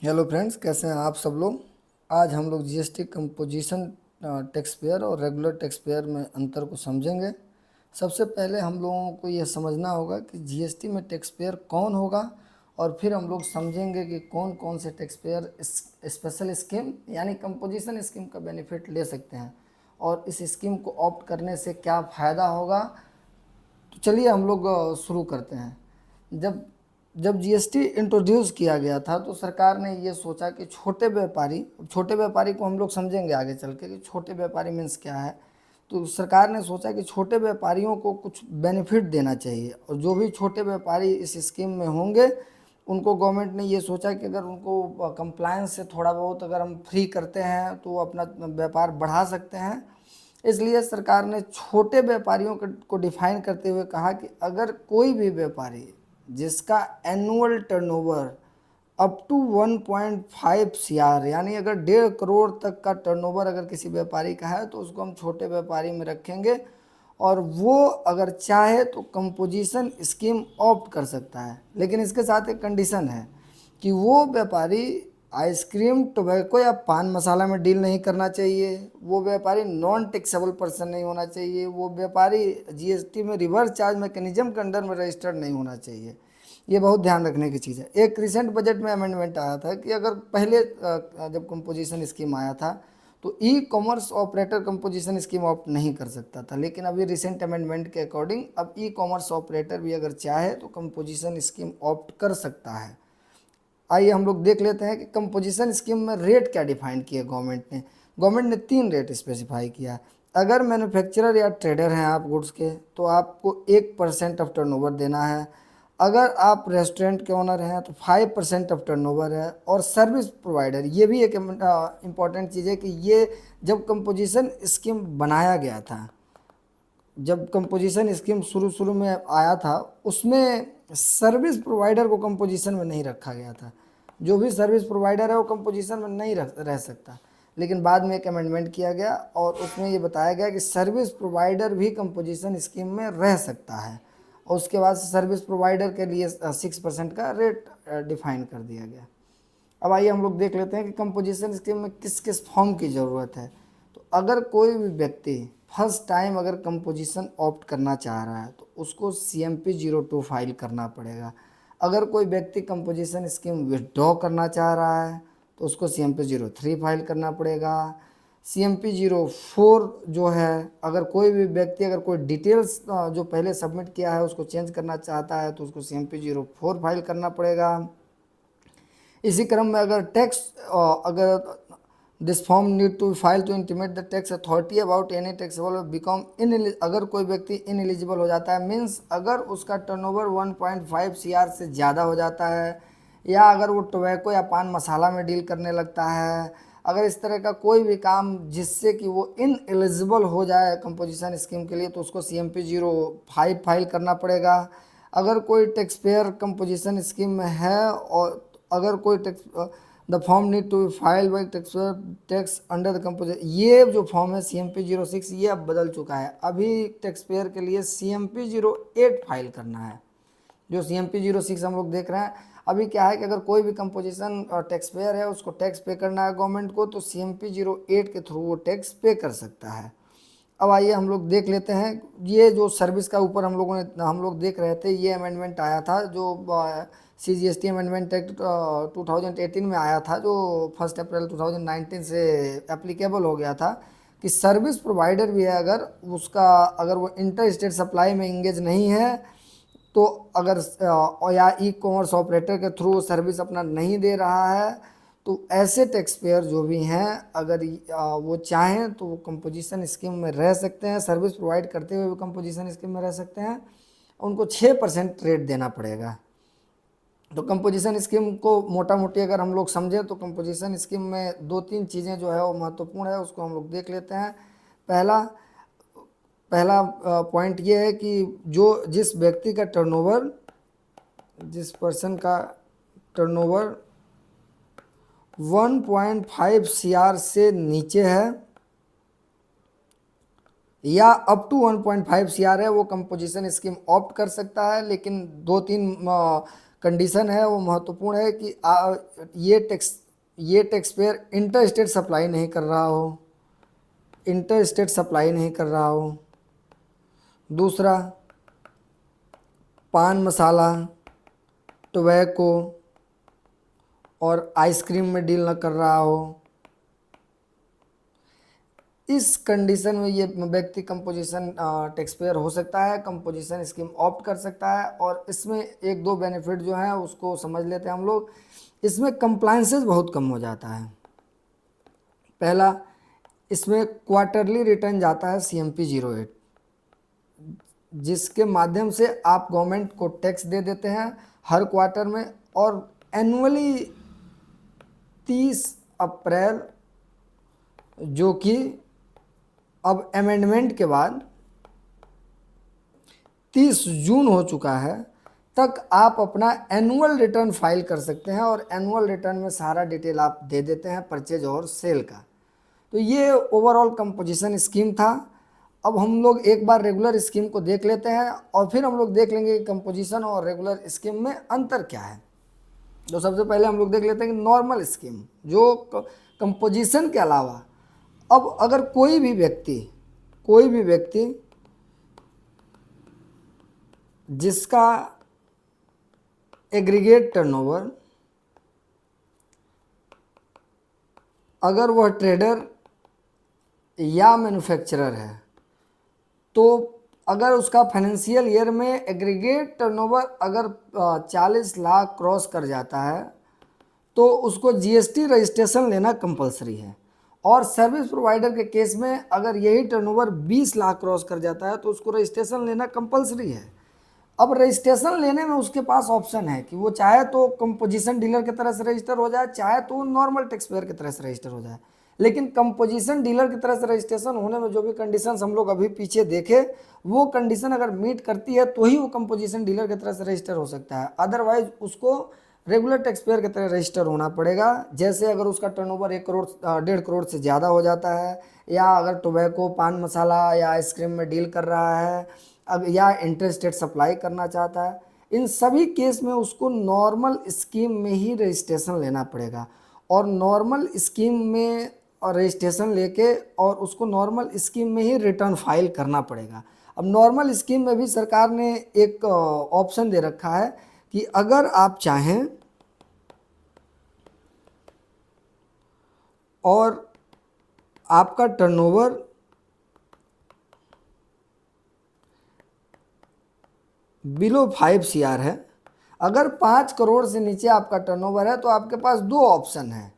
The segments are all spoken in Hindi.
हेलो फ्रेंड्स, कैसे हैं आप सब लोग। आज हम लोग जीएसटी कंपोजिशन टैक्स पेयर और रेगुलर टैक्स पेयर में अंतर को समझेंगे। सबसे पहले हम लोगों को यह समझना होगा कि जीएसटी में टैक्स पेयर कौन होगा, और फिर हम लोग समझेंगे कि कौन कौन से टैक्स पेयर स्पेशल स्कीम यानी कंपोजिशन स्कीम का बेनिफिट ले सकते हैं और इस स्कीम को ऑप्ट करने से क्या फ़ायदा होगा। तो चलिए हम लोग शुरू करते हैं। जब जब जीएसटी इंट्रोड्यूस किया गया था तो सरकार ने ये सोचा कि छोटे व्यापारी को हम लोग समझेंगे आगे चल के कि छोटे व्यापारी मीन्स क्या है। तो सरकार ने सोचा कि छोटे व्यापारियों को कुछ बेनिफिट देना चाहिए, और जो भी छोटे व्यापारी इस स्कीम में होंगे उनको गवर्नमेंट ने ये सोचा कि अगर उनको कंप्लायंस से थोड़ा बहुत अगर हम फ्री करते हैं तो वो अपना व्यापार बढ़ा सकते हैं। इसलिए सरकार ने छोटे व्यापारियों को डिफाइन करते हुए कहा कि अगर कोई भी व्यापारी जिसका annual turnover up to 1.5 CR यानी अगर 1.5 करोड़ तक का टर्नओवर अगर किसी व्यापारी का है तो उसको हम छोटे व्यापारी में रखेंगे, और वो अगर चाहे तो कंपोजिशन स्कीम ऑप्ट कर सकता है। लेकिन इसके साथ एक कंडीशन है कि वो व्यापारी आइसक्रीम, टोबैको या पान मसाला में डील नहीं करना चाहिए, वो व्यापारी नॉन टैक्सेबल पर्सन नहीं होना चाहिए, वो व्यापारी जीएसटी में रिवर्स चार्ज मैकेनिज्म के अंडर में रजिस्टर्ड नहीं होना चाहिए। ये बहुत ध्यान रखने की चीज़ है। एक रिसेंट बजट में अमेंडमेंट आया था कि अगर पहले जब कंपोजिशन स्कीम आया था तो e commerce operator composition scheme opt नहीं कर सकता था, लेकिन अभी रिसेंट अमेंडमेंट के अकॉर्डिंग अब ई कॉमर्स ऑपरेटर भी अगर चाहे तो कंपोजिशन स्कीम ऑप्ट कर सकता है। आइए हम लोग देख लेते हैं कि कंपोजिशन स्कीम में रेट क्या डिफाइन किया गवर्नमेंट ने 3 रेट स्पेसिफाई किया। अगर मैन्युफैक्चरर या ट्रेडर हैं आप गुड्स के तो आपको 1% ऑफ टर्नओवर देना है। अगर आप रेस्टोरेंट के ओनर हैं तो 5% ऑफ टर्नओवर है। और सर्विस प्रोवाइडर, ये भी एक इम्पॉर्टेंट चीज़ है कि ये जब कंपोजिशन स्कीम बनाया गया था, जब कंपोजिशन स्कीम शुरू शुरू में आया था उसमें सर्विस प्रोवाइडर को कंपोजिशन में नहीं रखा गया था। जो भी सर्विस प्रोवाइडर है वो कंपोजिशन में नहीं रह सकता। लेकिन बाद में एक अमेंडमेंट किया गया और उसमें ये बताया गया कि सर्विस प्रोवाइडर भी कंपोजिशन स्कीम में रह सकता है, और उसके बाद सर्विस प्रोवाइडर के लिए 6% का रेट डिफाइन कर दिया गया। अब आइए हम लोग देख लेते हैं कि कंपोजिशन स्कीम में किस किस फॉर्म की ज़रूरत है। तो अगर कोई भी व्यक्ति फर्स्ट टाइम अगर कंपोजिशन ऑप्ट करना चाह रहा है तो उसको CMP 02 फाइल करना पड़ेगा। अगर कोई व्यक्ति कंपोजिशन स्कीम विथड्रॉ करना चाह रहा है तो उसको CMP 03 फाइल करना पड़ेगा। CMP 04 जो है, अगर कोई भी व्यक्ति अगर कोई डिटेल्स जो पहले सबमिट किया है उसको चेंज करना चाहता है तो उसको CMP 04 फाइल करना पड़ेगा। इसी क्रम में अगर टैक्स अगर this form need to file to intimate the tax authority about any taxable become in, अगर कोई व्यक्ति इनएलिजिबल हो जाता है मीन्स अगर उसका टर्नओवर 1.5 सीआर से ज़्यादा हो जाता है, या अगर वो टोबैको या पान मसाला में डील करने लगता है, अगर इस तरह का कोई भी काम जिससे कि वो इनएलिजिबल हो जाए कंपोजिशन स्कीम के लिए तो उसको CMP 05 फाइल करना पड़ेगा। अगर कोई टैक्स पेयर कंपोजिशन स्कीम में है और अगर कोई tax the form need to be file by tax under the composition, ये जो फॉर्म है CMP 06 ये अब बदल चुका है। अभी टैक्स पेयर के लिए CMP 08 फाइल करना है। जो CMP 06 हम लोग देख रहे हैं अभी क्या है कि अगर कोई भी कंपोजिशन टैक्स पेयर है उसको टैक्स पे करना है गवर्नमेंट को तो CMP 08 के थ्रू वो टैक्स पे कर सकता है। अब आइए हम लोग देख लेते हैं ये जो सर्विस का ऊपर हम लोग देख रहे थे, ये अमेंडमेंट आया था जो CGST अमेंडमेंट एक्ट 2018 में आया था, जो 1 अप्रैल 2019 से एप्लीकेबल हो गया था कि सर्विस प्रोवाइडर भी है अगर उसका अगर वो इंटर स्टेट सप्लाई में इंगेज नहीं है तो अगर या ई कॉमर्स ऑपरेटर के थ्रू सर्विस अपना नहीं दे रहा है तो ऐसे टैक्स पेयर जो भी हैं अगर वो चाहें तो वो कंपोजिशन स्कीम में रह सकते हैं, सर्विस प्रोवाइड करते हुए भी कंपोजिशन स्कीम में रह सकते हैं। उनको 6% रेट देना पड़ेगा। तो कंपोजिशन स्कीम को मोटा मोटी अगर हम लोग समझें तो कंपोजिशन स्कीम में 2-3 चीज़ें जो है वो महत्वपूर्ण है, उसको हम लोग देख लेते हैं। पहला पहला पॉइंट ये है कि जो जिस व्यक्ति का टर्नओवर, जिस पर्सन का टर्नओवर 1.5 सीआर से नीचे है या अप टू 1.5 सीआर है वो कंपोजिशन स्कीम ऑप्ट कर सकता है। लेकिन 2-3 कंडीशन है वो महत्वपूर्ण है कि ये tax payer inter state supply नहीं कर रहा हो, इंटर स्टेट सप्लाई नहीं कर रहा हो। दूसरा, पान मसाला, टोबैको और आइसक्रीम में डील न कर रहा हो। इस कंडीशन में ये व्यक्ति कंपोजिशन टैक्स पेयर हो सकता है, कंपोजिशन स्कीम ऑप्ट कर सकता है। और इसमें एक दो बेनिफिट जो हैं उसको समझ लेते हैं हम लोग। इसमें कंप्लायंसेस बहुत कम हो जाता है। पहला, इसमें क्वार्टरली रिटर्न जाता है CMP 08, जिसके माध्यम से आप गवर्नमेंट को टैक्स दे देते हैं हर क्वार्टर में। और एनुअली 30 अप्रैल, जो कि अब अमेंडमेंट के बाद 30 जून हो चुका है, तक आप अपना एनुअल रिटर्न फाइल कर सकते हैं। और एनुअल रिटर्न में सारा डिटेल आप दे देते हैं परचेज और सेल का। तो ये ओवरऑल कंपोजिशन स्कीम था। अब हम लोग एक बार रेगुलर स्कीम को देख लेते हैं और फिर हम लोग देख लेंगे कि कंपोजिशन और रेगुलर स्कीम में अंतर क्या है। तो सबसे पहले हम लोग देख लेते हैं कि नॉर्मल स्कीम, जो कंपोजिशन के अलावा, अब अगर कोई भी व्यक्ति जिसका एग्रीगेट टर्नओवर, अगर वह ट्रेडर या मैन्युफैक्चरर है, तो अगर उसका फाइनेंशियल ईयर में एग्रीगेट टर्नओवर अगर 40 लाख क्रॉस कर जाता है तो उसको GST रजिस्ट्रेशन लेना कंपलसरी है। और सर्विस प्रोवाइडर के केस में अगर यही टर्नओवर 20 लाख क्रॉस कर जाता है तो उसको रजिस्ट्रेशन लेना कंपलसरी है। अब रजिस्ट्रेशन लेने में उसके पास ऑप्शन है कि वो चाहे तो कंपोजिशन डीलर की तरह से रजिस्टर हो जाए, चाहे तो नॉर्मल टैक्स पेयर की तरह से रजिस्टर हो जाए। लेकिन कंपोजिशन डीलर की तरह से रजिस्ट्रेशन होने में जो भी कंडीशंस हम लोग अभी पीछे देखे, वो कंडीशन अगर मीट करती है तो ही वो कंपोजिशन डीलर की तरह से रजिस्टर हो सकता है। अदरवाइज उसको रेगुलर टैक्स पेयर की तरह रजिस्टर होना पड़ेगा। जैसे अगर उसका टर्नओवर 1 करोड़ 1.5 करोड़ से ज़्यादा हो जाता है, या अगर टोबैको, पान मसाला या आइसक्रीम में डील कर रहा है, अब या इंटर स्टेट सप्लाई करना चाहता है, इन सभी केस में उसको नॉर्मल स्कीम में ही रजिस्ट्रेशन लेना पड़ेगा। और नॉर्मल स्कीम में रजिस्ट्रेशन लेके और उसको नॉर्मल स्कीम में ही रिटर्न फाइल करना पड़ेगा। अब नॉर्मल स्कीम में भी सरकार ने एक ऑप्शन दे रखा है कि अगर आप चाहें और आपका टर्नओवर बिलो 5 CR है, अगर 5 करोड़ से नीचे आपका टर्नओवर है, तो आपके पास दो ऑप्शन है।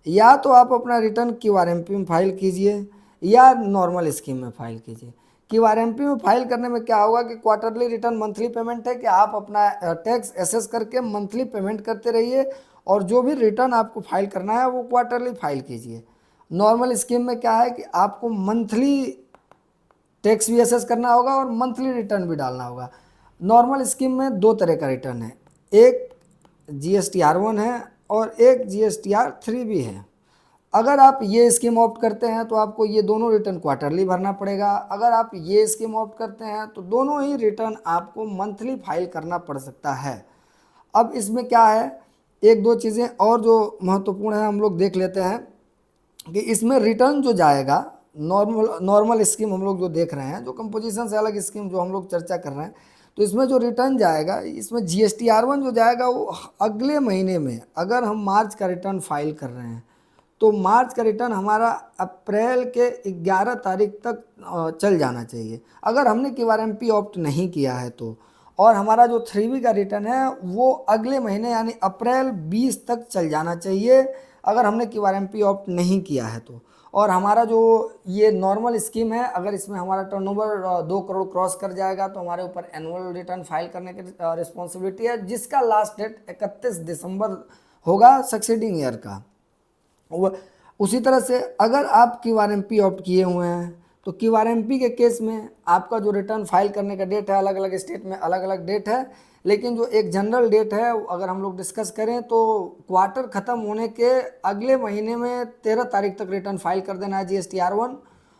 या तो आप अपना रिटर्न QRMP में फाइल कीजिए या नॉर्मल स्कीम में फाइल कीजिए। QRMP में फाइल करने में क्या होगा कि क्वार्टरली रिटर्न मंथली पेमेंट है कि आप अपना टैक्स एसेस करके मंथली पेमेंट करते रहिए, और जो भी रिटर्न आपको फाइल करना है वो क्वार्टरली फाइल कीजिए। नॉर्मल स्कीम में क्या है कि आपको मंथली टैक्स भी एसेस करना होगा और मंथली रिटर्न भी डालना होगा। नॉर्मल स्कीम में दो तरह का रिटर्न है, एक GSTR1 है और एक GSTR3 भी है। अगर आप ये स्कीम ऑप्ट करते हैं तो आपको ये दोनों रिटर्न क्वार्टरली भरना पड़ेगा। अगर आप ये स्कीम ऑप्ट करते हैं तो दोनों ही रिटर्न आपको मंथली फाइल करना पड़ सकता है। अब इसमें क्या है, एक दो चीज़ें और जो महत्वपूर्ण है हम लोग देख लेते हैं कि इसमें रिटर्न जो जाएगा, नॉर्मल स्कीम हम लोग जो देख रहे हैं, जो कंपोजिशन से अलग स्कीम जो हम लोग चर्चा कर रहे हैं, तो इसमें जो रिटर्न जाएगा, इसमें GSTR1 जो जाएगा वो अगले महीने में, अगर हम मार्च का रिटर्न फाइल कर रहे हैं तो मार्च का रिटर्न हमारा अप्रैल के 11 तारीख तक चल जाना चाहिए। अगर हमने QRMP ऑप्ट नहीं किया है तो, और हमारा जो 3B का रिटर्न है वो अगले महीने यानी अप्रैल 20 तक चल जाना चाहिए, अगर हमने QRMP ऑप्ट नहीं किया है तो। और हमारा जो ये नॉर्मल स्कीम है, अगर इसमें हमारा टर्नओवर 2 करोड़ क्रॉस कर जाएगा तो हमारे ऊपर एनुअल रिटर्न फाइल करने की रिस्पॉन्सिबिलिटी है, जिसका लास्ट डेट 31 दिसंबर होगा सक्सीडिंग ईयर का। उसी तरह से अगर आप QRMP ऑप्ट किए हुए हैं तो QRMP के केस में आपका जो रिटर्न फाइल करने का डेट है, अलग अलग स्टेट में अलग अलग डेट है, लेकिन जो एक जनरल डेट है अगर हम लोग डिस्कस करें तो क्वार्टर ख़त्म होने के अगले महीने में 13 तारीख तक रिटर्न फाइल कर देना है GSTR1,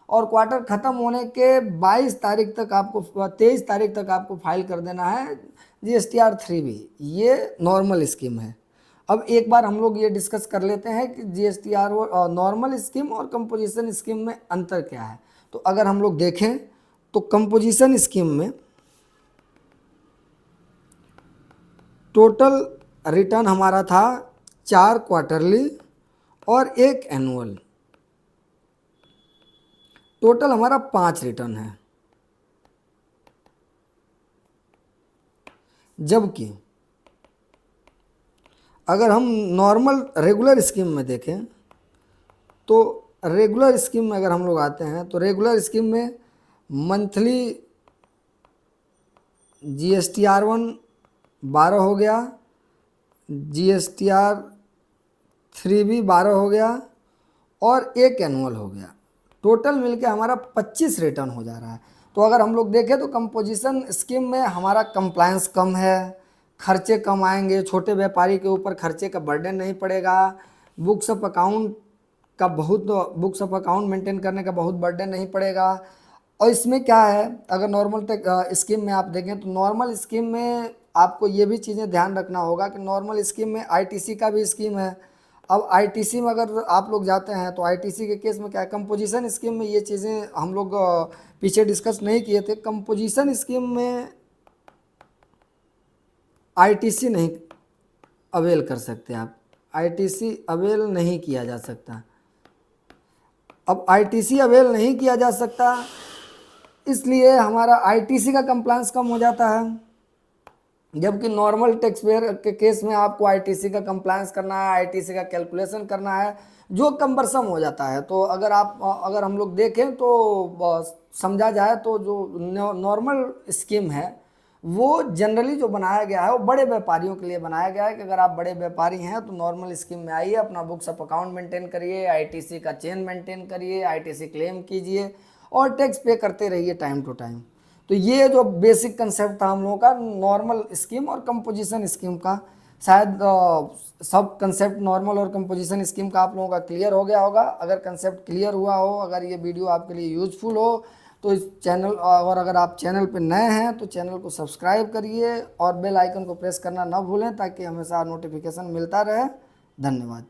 और क्वार्टर ख़त्म होने के 22 तारीख तक आपको 23 तारीख तक आपको फाइल कर देना है GSTR 3B ये नॉर्मल स्कीम है। अब एक बार हम लोग ये डिस्कस कर लेते हैं कि GSTR और नॉर्मल स्कीम और कंपोजिशन स्कीम में अंतर क्या है। तो अगर हम लोग देखें तो कंपोजिशन स्कीम में टोटल रिटर्न हमारा था 4 क्वार्टरली और 1 एनुअल, टोटल हमारा 5 रिटर्न है। जबकि अगर हम नॉर्मल रेगुलर स्कीम में देखें तो रेगुलर स्कीम में अगर हम लोग आते हैं तो रेगुलर स्कीम में मंथली GSTR1 12 हो गया, GSTR 3B 12 हो गया और 1 एनुअल हो गया, टोटल मिलके हमारा 25 रिटर्न हो जा रहा है। तो अगर हम लोग देखें तो कंपोजिशन स्कीम में हमारा कंप्लायंस कम है, खर्चे कम आएंगे, छोटे व्यापारी के ऊपर खर्चे का बर्डन नहीं पड़ेगा, बुक्स ऑफ अकाउंट मेंटेन करने का बहुत बर्डन नहीं पड़ेगा। और इसमें क्या है, अगर नॉर्मल स्कीम में आप देखें तो नॉर्मल स्कीम में आपको ये भी चीज़ें ध्यान रखना होगा कि नॉर्मल स्कीम में ITC का भी स्कीम है। अब ITC में अगर आप लोग जाते हैं तो ITC के केस में क्या है, कंपोजिशन स्कीम में ये चीज़ें हम लोग पीछे डिस्कस नहीं किए थे। कंपोजिशन स्कीम में ITC नहीं अवेल कर सकते आप, ITC अवेल नहीं किया जा सकता। अब ITC अवेल नहीं किया जा सकता इसलिए हमारा ITC का कंप्लायंस कम हो जाता है, जबकि नॉर्मल टैक्स पेयर के केस में आपको ITC का कंप्लायंस करना है, ITC का कैलकुलेशन करना है, जो कम्बरसम हो जाता है। तो अगर हम लोग देखें तो समझा जाए तो जो नॉर्मल स्कीम है वो जनरली जो बनाया गया है वो बड़े व्यापारियों के लिए बनाया गया है कि अगर आप बड़े व्यापारी हैं तो नॉर्मल स्कीम में आइए, अपना बुक्स ऑफ अकाउंट मेंटेन करिए, ITC का चेन मेंटेन करिए, ITC क्लेम कीजिए और टैक्स पे करते रहिए टाइम टू टाइम। तो ये जो बेसिक कंसेप्ट था हम लोगों का नॉर्मल स्कीम और कंपोजिशन स्कीम का, शायद सब कंसेप्ट नॉर्मल और कंपोजिशन स्कीम का आप लोगों का क्लियर हो गया होगा। अगर कंसेप्ट क्लियर हुआ हो, अगर ये वीडियो आपके लिए यूजफुल हो तो इस चैनल, और अगर आप चैनल पर नए हैं तो चैनल को सब्सक्राइब करिए और बेल आइकन को प्रेस करना ना भूलें ताकि हमेशा नोटिफिकेशन मिलता रहे। धन्यवाद।